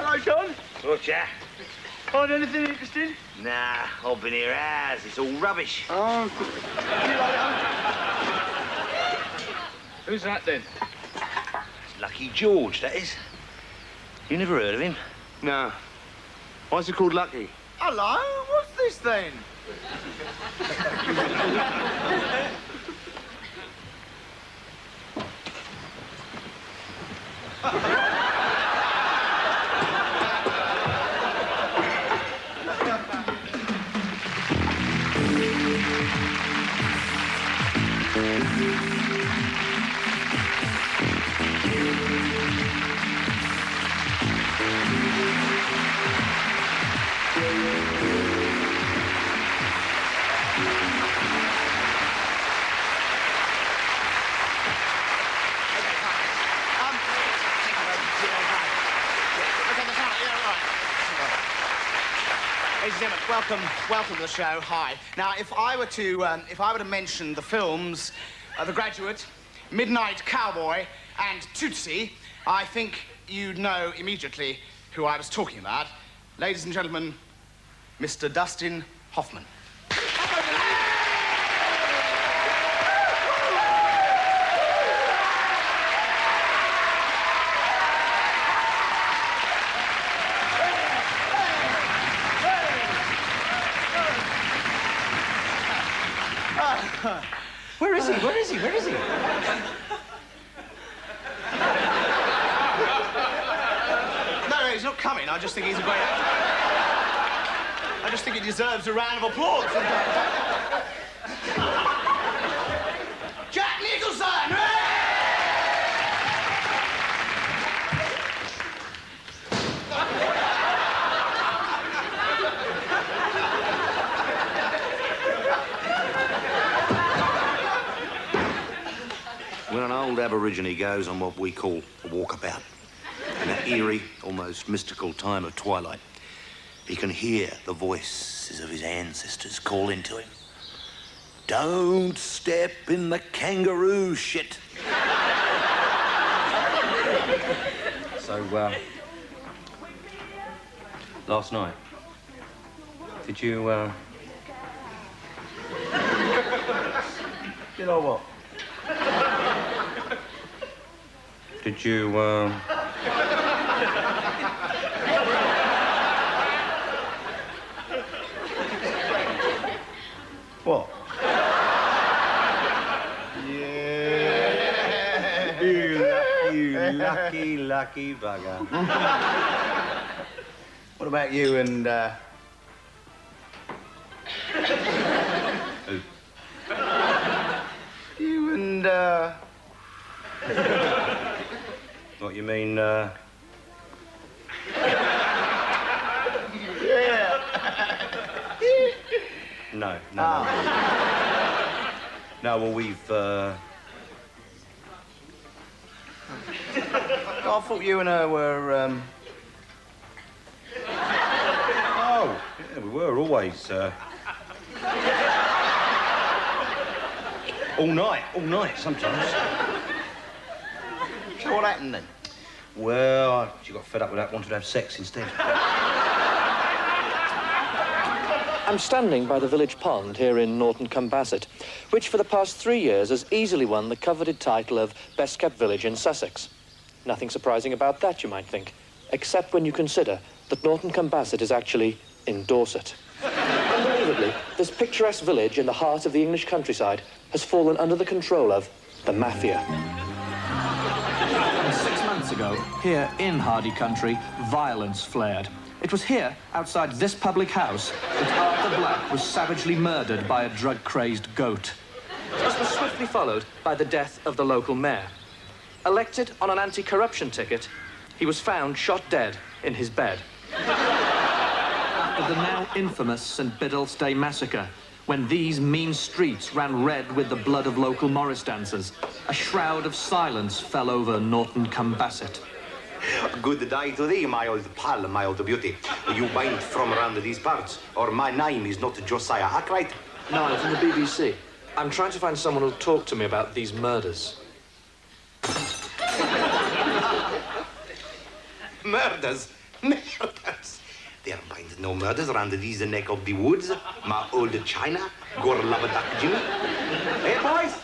Hello, John. Roger. Find anything interesting? Nah, I've been here hours. It's all rubbish. Oh. Who's that, then? It's Lucky George, that is. You never heard of him? No. Why's he called Lucky? Hello, what's this then? Ladies and gentlemen, welcome to the show. Hi. Now, if I were to mention the films, The Graduate, Midnight Cowboy, and Tootsie, I think you'd know immediately who I was talking about. Ladies and gentlemen, Mr. Dustin Hoffman. Where is he? Where is he? Where is he? No, he's not coming. I just think he's a great actor. I just think he deserves a round of applause. Jack Nicholson! When an old Aborigine goes on what we call a walkabout, in that eerie, almost mystical time of twilight, he can hear the voices of his ancestors calling to him. Don't step in the kangaroo shit. So, last night, did you, Did I what? Did you, What? Yeah. You lucky bugger. What about you and, Who? You and, What, you mean, Yeah. No. No, well, we've, I thought you and her were, Oh, yeah, we were always, all night, sometimes. So what happened then? Well, she got fed up with that, wanted to have sex instead. I'm standing by the village pond here in Norton-cum-Basset, which for the past 3 years has easily won the coveted title of Best Kept Village in Sussex. Nothing surprising about that, you might think, except when you consider that Norton-cum-Basset is actually in Dorset. Unbelievably, this picturesque village in the heart of the English countryside has fallen under the control of the mafia. 6 months ago, here in Hardy Country, violence flared. It was here, outside this public house, that Arthur Black was savagely murdered by a drug-crazed goat. This was swiftly followed by the death of the local mayor. Elected on an anti-corruption ticket, he was found shot dead in his bed. After the now infamous St. Biddulph's Day massacre, when these mean streets ran red with the blood of local Morris dancers, a shroud of silence fell over Norton-cum-Basset. Good day to thee, my old pal, my old beauty. You ain't from around these parts, or my name is not Josiah Arkwright. No, I'm from the BBC. I'm trying to find someone who'll talk to me about these murders. Murders? Murders? There minds no murders around these neck of the woods. My old China, Gorlavadak Jimmy. Hey, boys?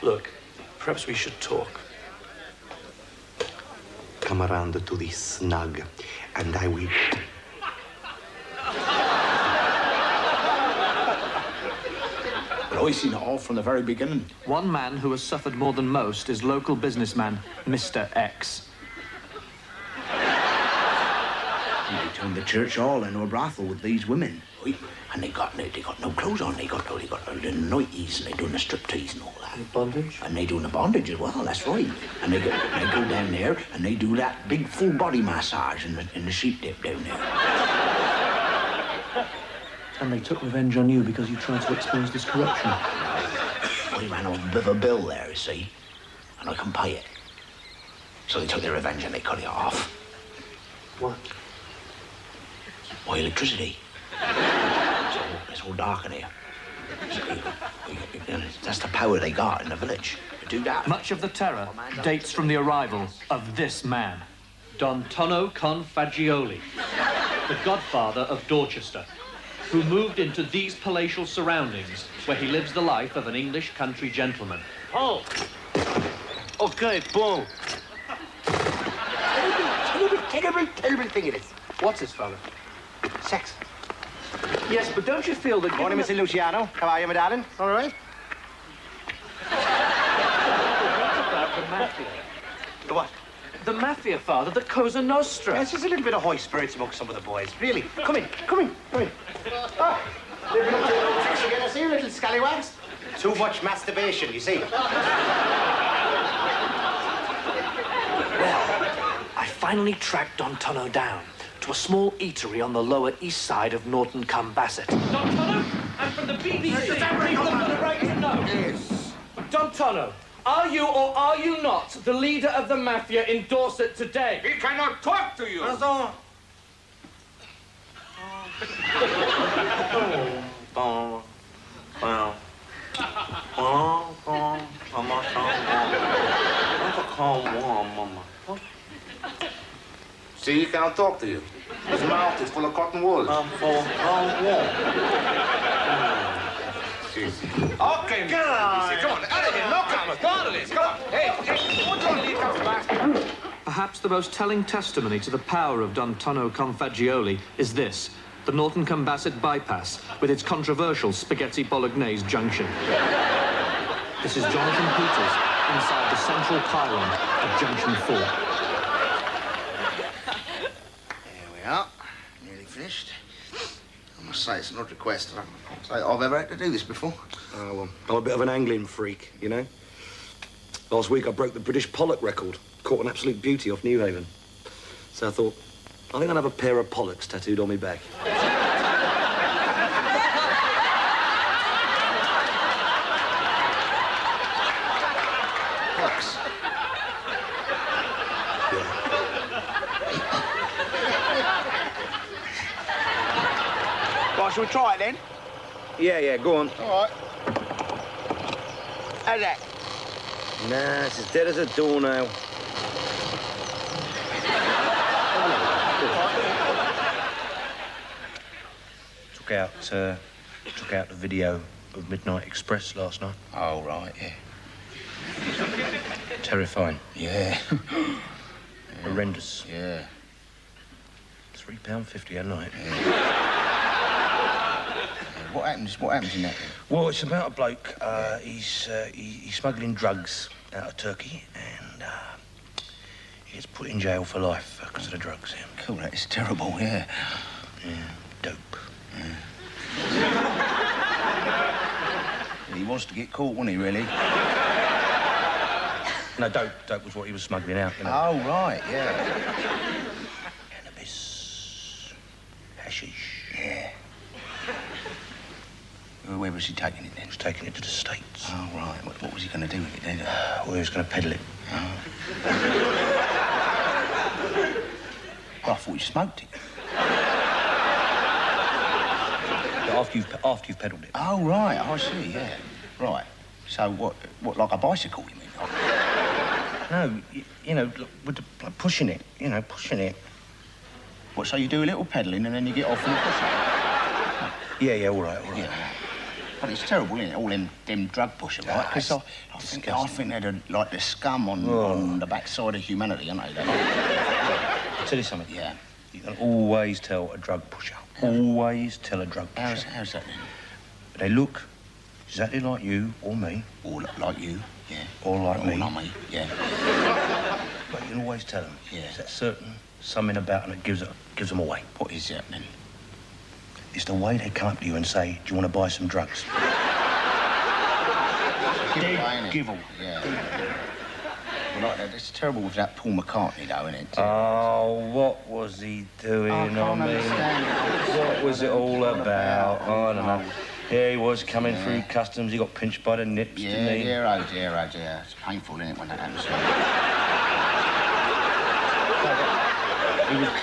Look, perhaps we should talk. Come around to the snug, and I will... But I seen it all from the very beginning. One man who has suffered more than most is local businessman Mr. X. They turned the church hall into a brothel with these women. Right? And they got no clothes on. They got the nighties and they doing the striptease and all that. Bondage? And they doing the bondage as well, that's right. And they go down there and they do that big full body massage in the sheep dip down there. And they took revenge on you because you tried to expose this corruption. I ran a bit of a bill there, you see, and I couldn't pay it. So they took their revenge and they cut it off. What? My electricity. It's all dark in here. That's the power they got in the village. To do that. Much of the terror dates from the arrival of this man, Don Tonno Confagioli, the godfather of Dorchester, who moved into these palatial surroundings where he lives the life of an English country gentleman. Oh. Okay, boom. Terrible thing it is. What's this, fella? Sex. Yes, but don't you feel that... Morning, Mr. Luciano. How are you, my darling? All right. The mafia. The what? The mafia, Father, the Cosa Nostra. Yes, there's a little bit of high spirits among some of the boys. Really. Come in. Oh, living up to your old tricks again, I see you little scallywags. Too much masturbation, you see. I finally tracked Don Tonno down to a small eatery on the lower east side of Norton Cumbasset. Don Tonno, I'm from the BBC. People have got the right to know. Yes. Don Tonno, are you or are you not the leader of the mafia in Dorset today? He cannot talk to you. See, he cannot talk to you. His mouth is full of cotton wool. Okay, come on, out of here, no comments. Go on, Liz, come on. Hey, what do you want to leave comes back? Perhaps the most telling testimony to the power of Don Tonno Confagioli is this, the Norton Cumbasset bypass with its controversial spaghetti bolognese junction. This is Jonathan Peters inside the central pylon of Junction 4. Here we are. Nearly finished. I must say, it's an odd request. I don't say I've ever had to do this before. Oh, well, I'm a bit of an angling freak, you know. Last week I broke the British pollock record. Caught an absolute beauty off New Haven. So I thought, I think I'll have a pair of pollocks tattooed on my back. Pollocks. Right, shall we try it then? Yeah, go on. All right. How's that? Nah, it's as dead as a doornail. Took out the video of Midnight Express last night. Oh, right, yeah. Terrifying. Yeah. Horrendous. Yeah. £3.50 a night. What happens in that? Well, it's about a bloke. He's smuggling drugs out of Turkey, and he gets put in jail for life because of the drugs. Yeah. Cool, that is terrible, yeah. Yeah, dope. He wants to get caught, wasn't he, really? No, dope was what he was smuggling out, you know. Oh, right, yeah. Cannabis, hashish. Yeah. Where was he taking it then? He was taking it to the States. Oh, right. What was he going to do with it then? Well, he was going to peddle it. Oh. Well, I thought you smoked it. After you've peddled it. Oh, right. I see, yeah. Right. So what, like a bicycle, you mean? No, you know, look, with like pushing it, you know, pushing it. What, so you do a little pedalling and then you get off and you push it? Yeah, all right. Yeah. But it's terrible, isn't it? All them drug pushers, right? Because I think they're like the scum on the backside of humanity, aren't they? I'll tell you something. Yeah. You can always tell a drug pusher. Always tell a drug pusher. How's that then? They look exactly like you or me. Or like you, yeah. Or like me. Or like me, yeah. But you can always tell them. Yeah. There's that certain something about them that gives them away. What is that then? It's the way they come up to you and say, do you want to buy some drugs? Giveaway, yeah. Well, like that, it's terrible with that Paul McCartney, though, isn't it? Oh, what was he doing on me? What was it all about? I don't know. Yeah, he was coming through customs. He got pinched by the nips, didn't he? Yeah, oh dear. It's painful, isn't it, when that happens?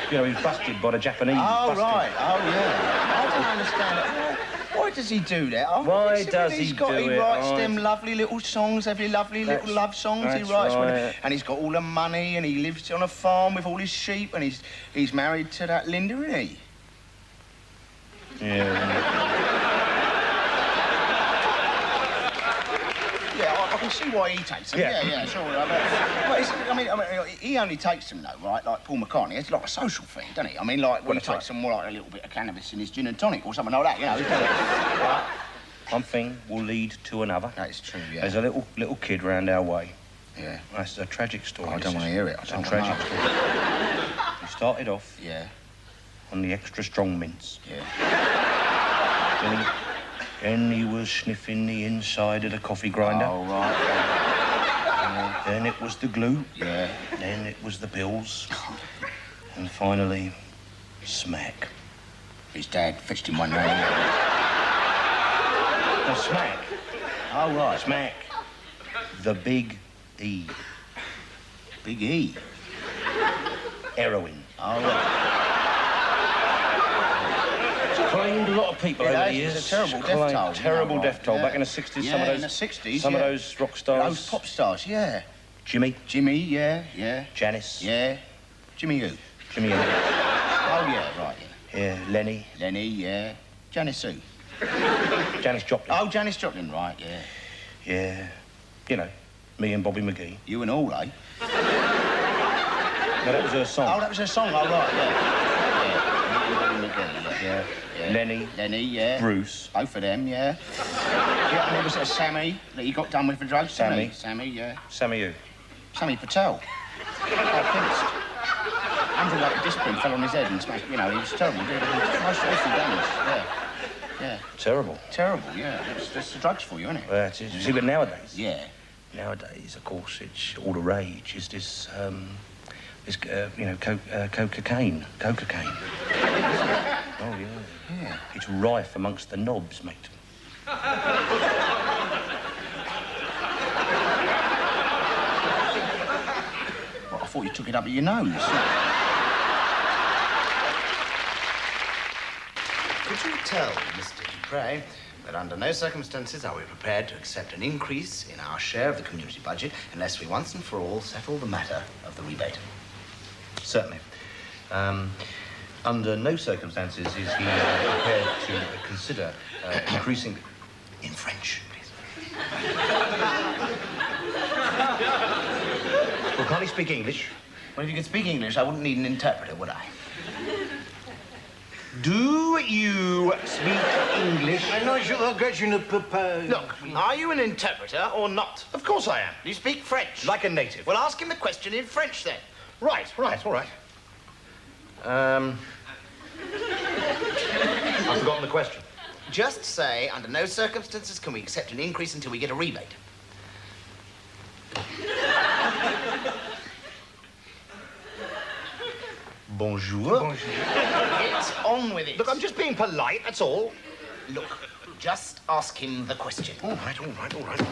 He was busted by the Japanese. Oh, right. Oh, yeah. I don't understand it. Why does he do that? Why does he do it? He writes them lovely little songs, every lovely little love songs he writes. Right. And he's got all the money and he lives on a farm with all his sheep and he's married to that Linda, isn't he? Yeah. Yeah, I can see why he takes them. Yeah, sure. But he only takes them, though, right? Like Paul McCartney. It's like a social thing, doesn't he? I mean, like, when he takes them more like a little bit of cannabis in his gin and tonic or something like that, you know. Right? One thing will lead to another. That is true, yeah. There's a little kid round our way. Yeah. That's a tragic story. I don't want to hear it. It's a tragic story. He started off on the extra strong mints. Yeah. Then he was sniffing the inside of the coffee grinder. Oh, right. Then it was the glue. Yeah. Then it was the pills. And finally, smack. His dad fetched him one day. The smack. Oh, right. Smack. The big E. Big E? Heroin. Oh, right. Claimed a lot of people over the years. It's a terrible death toll. Terrible death toll. Back in the 60s, some of those... in the 60s, Some of those rock stars. Those pop stars, yeah. Jimmy. Jimmy, yeah. Janice. Yeah. Jimmy who? Jimmy who? Oh, yeah, right, yeah. Lenny. Lenny, yeah. Janice who? Janis Joplin. Oh, Janis Joplin, right, yeah. Yeah. You know, me and Bobby McGee. You and all, eh? No, that was her song. Oh, that was her song, oh, right, yeah. Bobby McGee, yeah. Lenny, yeah. Bruce. Both of them, yeah. Yeah, and there was Sammy that he got done with for drugs. Sammy, yeah. Sammy who? Sammy Patel. Andrew, like a discipline, fell on his head and smashed. You know, he was terrible. He was most awful damage. Yeah. Terrible. Terrible, yeah. That's the drugs for you, isn't it? Well, it is. You see, but nowadays. Yeah. Nowadays, of course, it's all the rage. Is this, cocaine. Cocaine. Oh, yeah. It's rife amongst the knobs, mate. Well, I thought you took it up your nose. Could you tell Mr. Dupre that under no circumstances are we prepared to accept an increase in our share of the community budget unless we once and for all settle the matter of the rebate? Certainly. Under no circumstances is he prepared to consider increasing... In French, please. Well, can't he speak English? Well, if you could speak English, I wouldn't need an interpreter, would I? Do you speak English? Look, are you an interpreter or not? Of course I am. Do you speak French? Like a native. Well, ask him the question in French, then. Right, all right. I've forgotten the question. Just say, under no circumstances can we accept an increase until we get a rebate. Bonjour. Get on with it. Look, I'm just being polite, that's all. Look, just ask him the question. All right.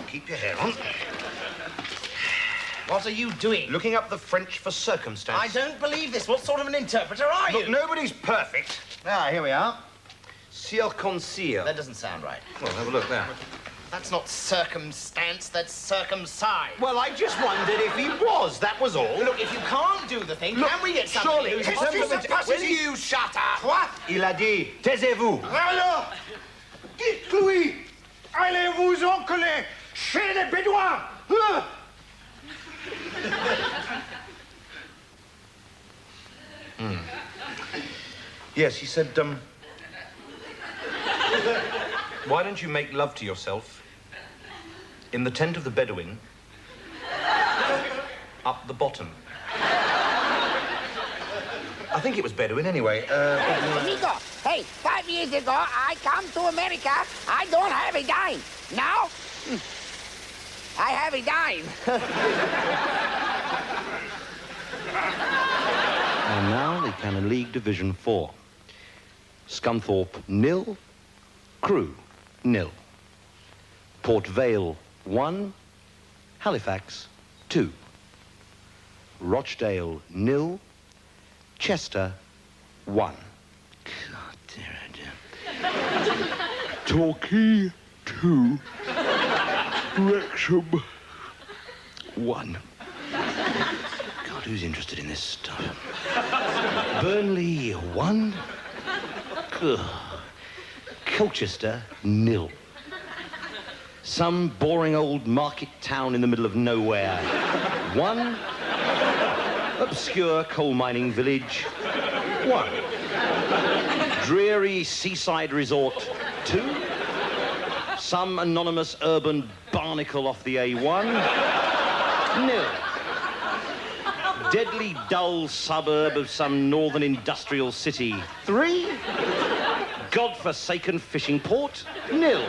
Keep your hair on. What are you doing? Looking up the French for circumstance. I don't believe this. What sort of an interpreter are you? Look, nobody's perfect. Ah, here we are. Circoncire. That doesn't sound right. Well, have a look there. That's not circumstance, that's circumcised. Well, I just wondered if he was, that was all. Look, if you can't do the thing, can we get somebody surely, who's... Will you shut up? Quoi? Il a dit, taisez-vous. Alors, dites-lui, allez vous encoller chez les Bédouins. Yes, he said, why don't you make love to yourself in the tent of the Bedouin up the bottom? I think it was Bedouin anyway. Amigo, hey, 5 years ago, I come to America. I don't have a dime. Now, I have a dime. And now they can in League Division 4. Scunthorpe 0, Crewe 0. Port Vale 1, Halifax 2. Rochdale 0, Chester 1. God dear. Torquay 2, Wrexham 1. God, who's interested in this stuff? Burnley 1. Ugh. Colchester 0. Some boring old market town in the middle of nowhere 1. Obscure coal mining village 1. Dreary seaside resort 2. Some anonymous urban barnacle off the A1 0. Deadly dull suburb of some northern industrial city 3. Godforsaken fishing port 0.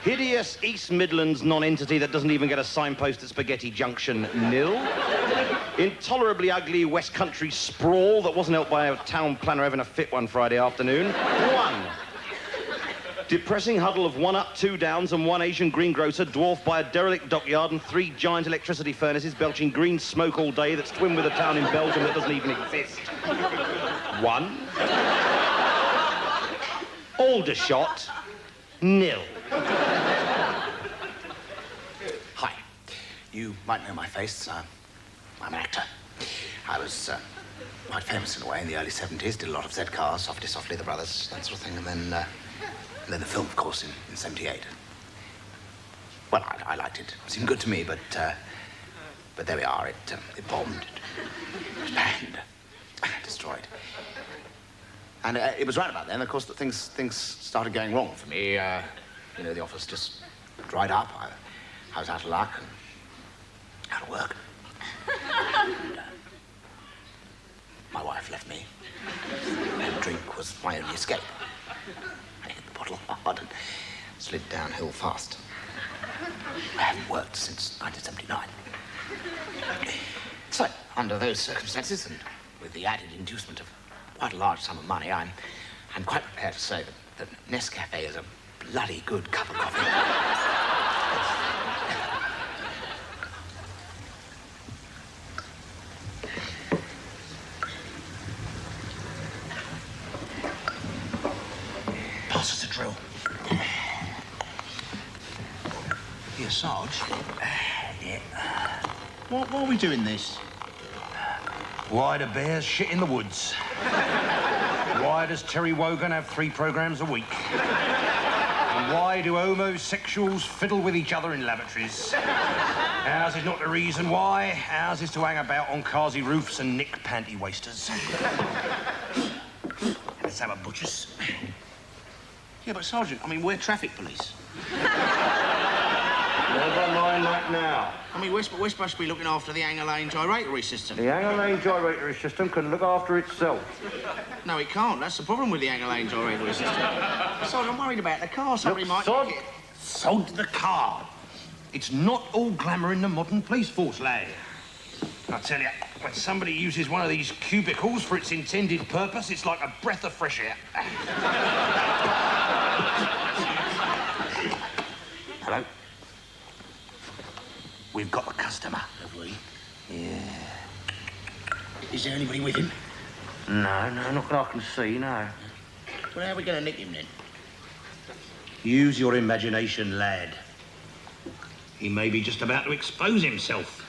Hideous East Midlands non-entity that doesn't even get a signpost at Spaghetti Junction 0. Intolerably ugly West Country sprawl that wasn't helped by a town planner having a fit one Friday afternoon 1. Depressing huddle of 1 up, 2 downs and 1 Asian greengrocer dwarfed by a derelict dockyard and 3 giant electricity furnaces belching green smoke all day that's twinned with a town in Belgium that doesn't even exist 1. Aldershot 0. Hi. You might know my face. I'm an actor. I was quite famous in a way in the early 70s. Did a lot of Z cars, Softly Softly, The Brothers, that sort of thing. And then the film, of course, in 78. Well, I liked it. It seemed good to me, but there we are. It bombed. It was banned. Destroyed. And it was right about then, of course, that things started going wrong for me. You know, the office just dried up. I was out of luck and out of work. And, my wife left me. And drink was my only escape. I hit the bottle hard and slid downhill fast. I haven't worked since 1979. So, under those circumstances, and with the added inducement of quite a large sum of money, I'm quite prepared to say that Nescafe is a bloody good cup of coffee. Pass us a drill. Here, Sarge. Yeah. Why are we doing this? Why do bears shit in the woods? Why does Terry Wogan have 3 programs a week? And why do homosexuals fiddle with each other in lavatories? Ours is not the reason why. Ours is to hang about on carsy roofs and nick panty wasters. Let's have a butcher's. Yeah, but Sergeant, I mean, we're traffic police. Never mind that now. I mean, we're supposed to be looking after the Hanger Lane gyratory system. The Hanger Lane gyratory system can look after itself. No, it can't. That's the problem with the Hanger Lane gyratory system. Sergeant, I'm worried about the car. Somebody might... Sod the car. It's not all glamour in the modern police force, lad. I tell you, when somebody uses one of these cubicles for its intended purpose, it's like a breath of fresh air. Hello? We've got a customer, have we? Yeah. Is there anybody with him? No, not that I can see, no. Well, how are we going to nick him, then? Use your imagination, lad. He may be just about to expose himself.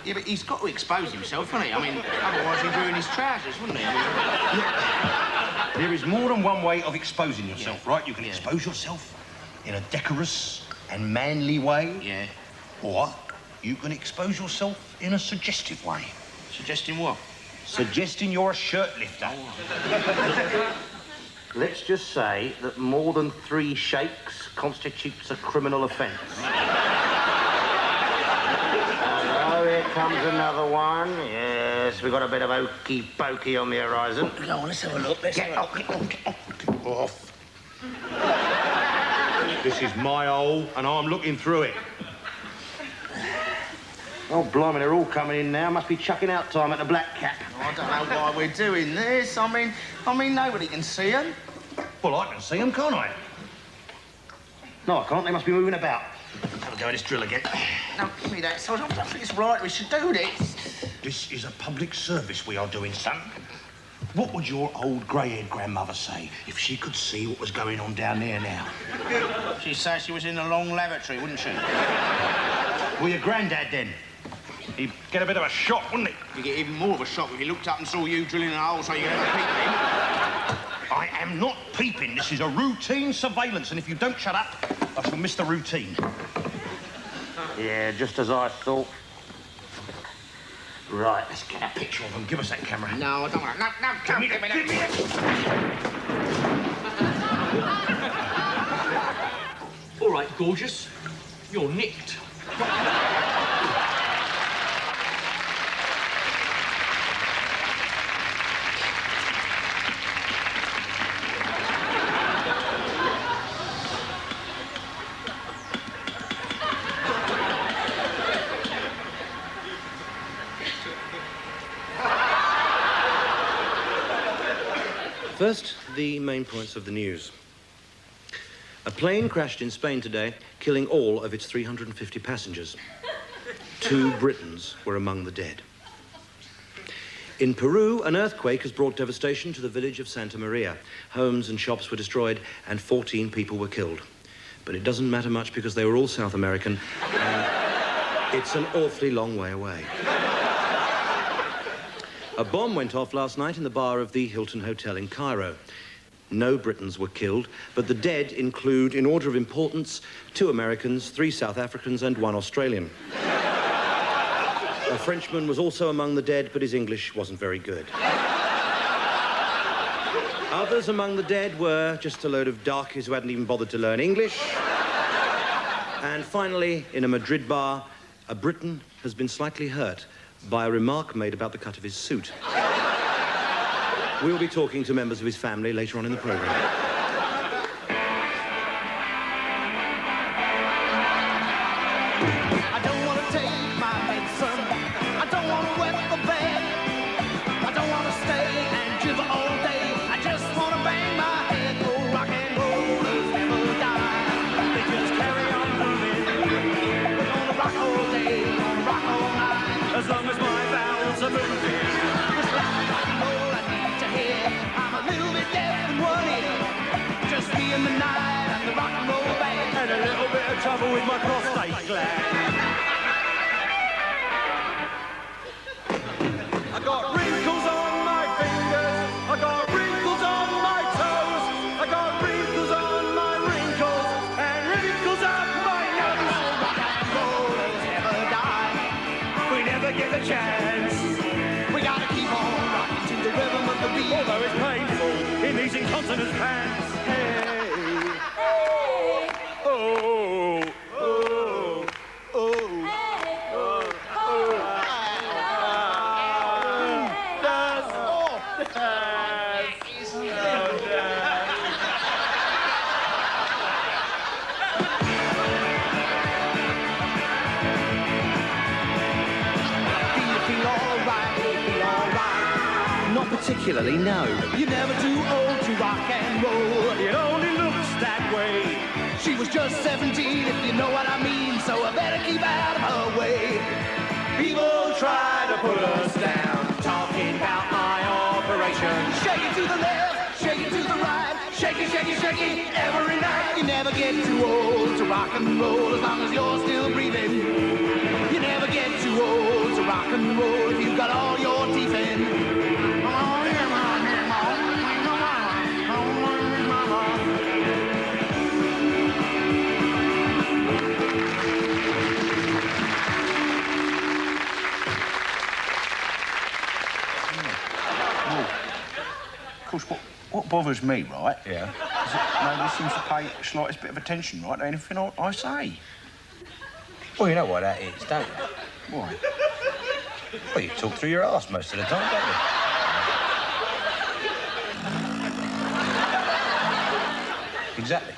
Yeah, but he's got to expose himself, hasn't he? I mean, otherwise he'd ruin his trousers, wouldn't he? I mean... There is more than one way of exposing yourself, right? You can expose yourself in a decorous and manly way. Yeah. Or you can expose yourself in a suggestive way. Suggesting what? Suggesting you're a shirt lifter. Let's just say that more than 3 shakes constitutes a criminal offence. Oh, here comes another one. Yes, we've got a bit of okey pokey on the horizon. Go on, let's have a look. Get off. This is my hole, and I'm looking through it. Oh, blimey, they're all coming in now. Must be chucking out time at the Black Cap. Oh, I don't know why we're doing this. I mean, nobody can see them. Well, I can see them, can't I? No, I can't. They must be moving about. Let's have a go at this drill again. No, give me that. So I don't think it's right. We should do this. This is a public service we are doing, son. What would your old grey-haired grandmother say if she could see what was going on down there now? She'd say she was in a long lavatory, wouldn't she? Well, your granddad, then. He'd get a bit of a shock, wouldn't he? He'd get even more of a shock if he looked up and saw you drilling a hole so you could have a peek at him. I am not peeping. This is a routine surveillance, and if you don't shut up, I shall miss the routine. Yeah, just as I thought. Right, let's get a picture of them. Give us that camera. No, I don't want to. No, come, give me that. All right, gorgeous. You're nicked. First, the main points of the news. A plane crashed in Spain today, killing all of its 350 passengers. 2 Britons were among the dead. In Peru, an earthquake has brought devastation to the village of Santa Maria. Homes and shops were destroyed and 14 people were killed. But it doesn't matter much because they were all South American and it's an awfully long way away. A bomb went off last night in the bar of the Hilton Hotel in Cairo. No Britons were killed, but the dead include, in order of importance, 2 Americans, 3 South Africans, and 1 Australian. A Frenchman was also among the dead, but his English wasn't very good. Others among the dead were just a load of darkies who hadn't even bothered to learn English. And finally, in a Madrid bar, a Briton has been slightly hurt by a remark made about the cut of his suit. We'll be talking to members of his family later on in the programme. I don't want to take my medicine. I don't want to wet the bed. I don't want to stay and jibber all day. I just want to bang my head. Oh, rock and rollers never die. They just carry on moving. We're gonna rock all day, gonna rock all night. As long as my bowels are moving. Just rock and roll, I need to hear. I'm a little bit deaf in one ear. Just me and the night and the rock and roll band. And a little bit of trouble with my prostate gland. I got wrinkles on my fingers. I got wrinkles on my toes. I got wrinkles on my wrinkles and wrinkles up my nose. Rock and rollers never die. We never get a chance. We gotta keep on rocking to the rhythm of the beat. Although it's painful in these incontinent pants. Hey. Oh. Oh. Oh. Not particularly, no. You're never too old to rock and roll. It only looks that way. She was just 17, if you know what I mean, so I better keep out of her way. People try to put us down, talking about my operation. Shake it to the left, shake it to the right. Shaky, shaky, shaky every night. You never get too old to rock and roll as long as you're still breathing. You never get too old to rock and roll if you've got all your teeth in. Of course, what bothers me, right? Yeah. Is that nobody seems to pay the slightest bit of attention, right, to anything I say. Well, you know why that is, don't you? Why? Well, you talk through your arse most of the time, don't you? Exactly.